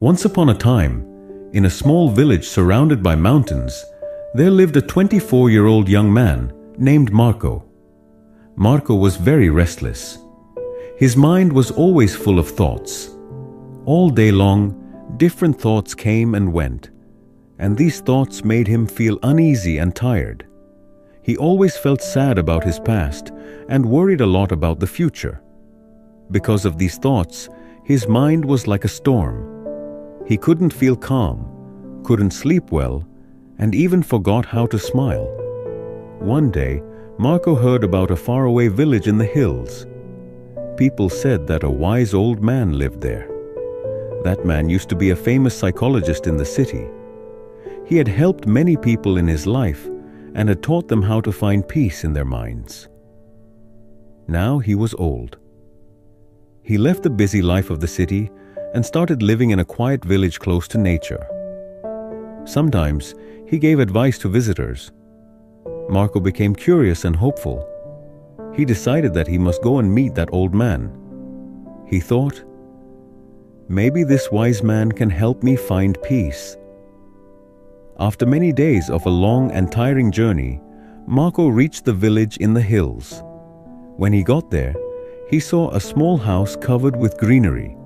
Once upon a time, in a small village surrounded by mountains, there lived a 24-year-old young man named Marco. Marco was very restless. His mind was always full of thoughts. All day long, different thoughts came and went, and these thoughts made him feel uneasy and tired. He always felt sad about his past and worried a lot about the future. Because of these thoughts, his mind was like a storm. He couldn't feel calm, couldn't sleep well, and even forgot how to smile. One day, Marco heard about a faraway village in the hills. People said that a wise old man lived there. That man used to be a famous psychologist in the city. He had helped many people in his life and had taught them how to find peace in their minds. Now he was old. He left the busy life of the city and started living in a quiet village close to nature. Sometimes he gave advice to visitors. Marco became curious and hopeful. He decided that he must go and meet that old man. He thought, maybe this wise man can help me find peace. After many days of a long and tiring journey, Marco reached the village in the hills. When he got there, he saw a small house covered with greenery.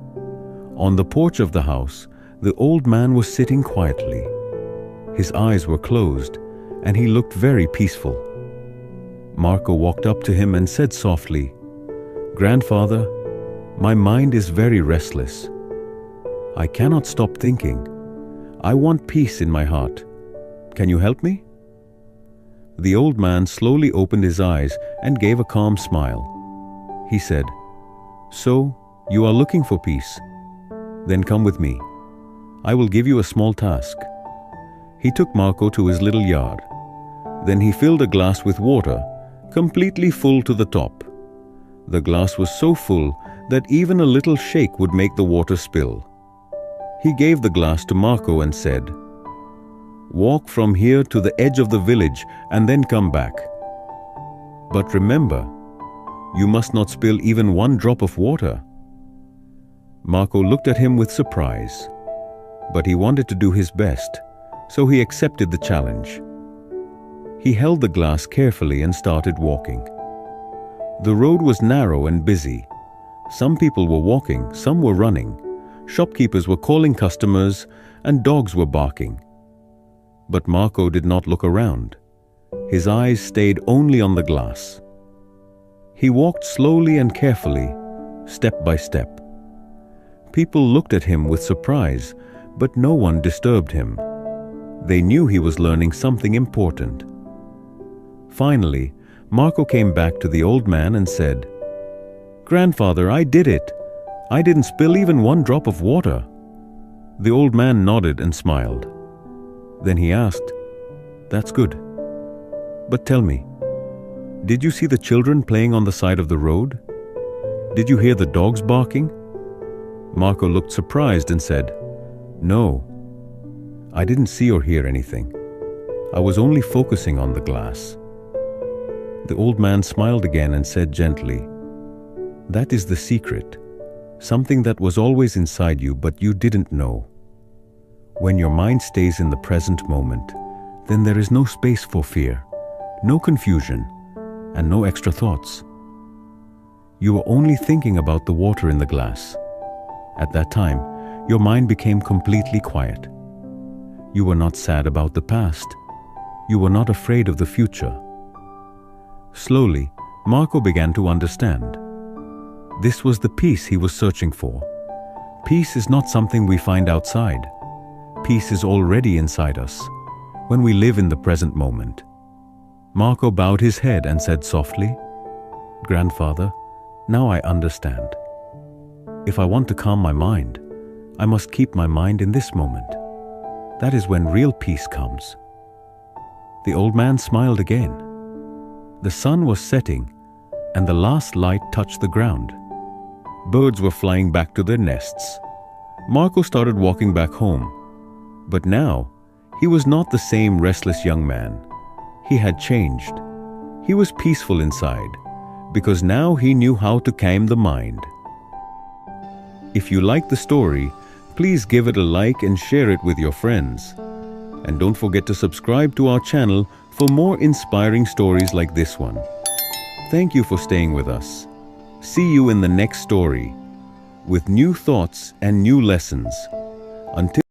On the porch of the house, the old man was sitting quietly. His eyes were closed, and he looked very peaceful. Marco walked up to him and said softly, "Grandfather, my mind is very restless. I cannot stop thinking. I want peace in my heart. Can you help me?" The old man slowly opened his eyes and gave a calm smile. He said, "So, you are looking for peace? Then come with me. I will give you a small task." He took Marco to his little yard. Then he filled a glass with water, completely full to the top. The glass was so full that even a little shake would make the water spill. He gave the glass to Marco and said, "Walk from here to the edge of the village and then come back. But remember, you must not spill even one drop of water." Marco looked at him with surprise, but he wanted to do his best, so he accepted the challenge. He held the glass carefully and started walking. The road was narrow and busy. Some people were walking, some were running. Shopkeepers were calling customers, and dogs were barking. But Marco did not look around. His eyes stayed only on the glass. He walked slowly and carefully, step by step. People looked at him with surprise, but no one disturbed him. They knew he was learning something important. Finally, Marco came back to the old man and said, "Grandfather, I did it. I didn't spill even one drop of water." The old man nodded and smiled. Then he asked, "That's good. But tell me, did you see the children playing on the side of the road? Did you hear the dogs barking?" Marco looked surprised and said, "No, I didn't see or hear anything. I was only focusing on the glass." The old man smiled again and said gently, "That is the secret, something that was always inside you but you didn't know. When your mind stays in the present moment, then there is no space for fear, no confusion, and no extra thoughts. You are only thinking about the water in the glass. At that time, your mind became completely quiet. You were not sad about the past. You were not afraid of the future." Slowly, Marco began to understand. This was the peace he was searching for. Peace is not something we find outside. Peace is already inside us, when we live in the present moment. Marco bowed his head and said softly, "Grandfather, now I understand. If I want to calm my mind, I must keep my mind in this moment. That is when real peace comes." The old man smiled again. The sun was setting, and the last light touched the ground. Birds were flying back to their nests. Marco started walking back home. But now, he was not the same restless young man. He had changed. He was peaceful inside, because now he knew how to calm the mind. If you like the story, Please give it a like and share it with your friends. And don't forget to subscribe to our channel for more inspiring stories like this one. Thank you for staying with us. See you in the next story with new thoughts and new lessons. Until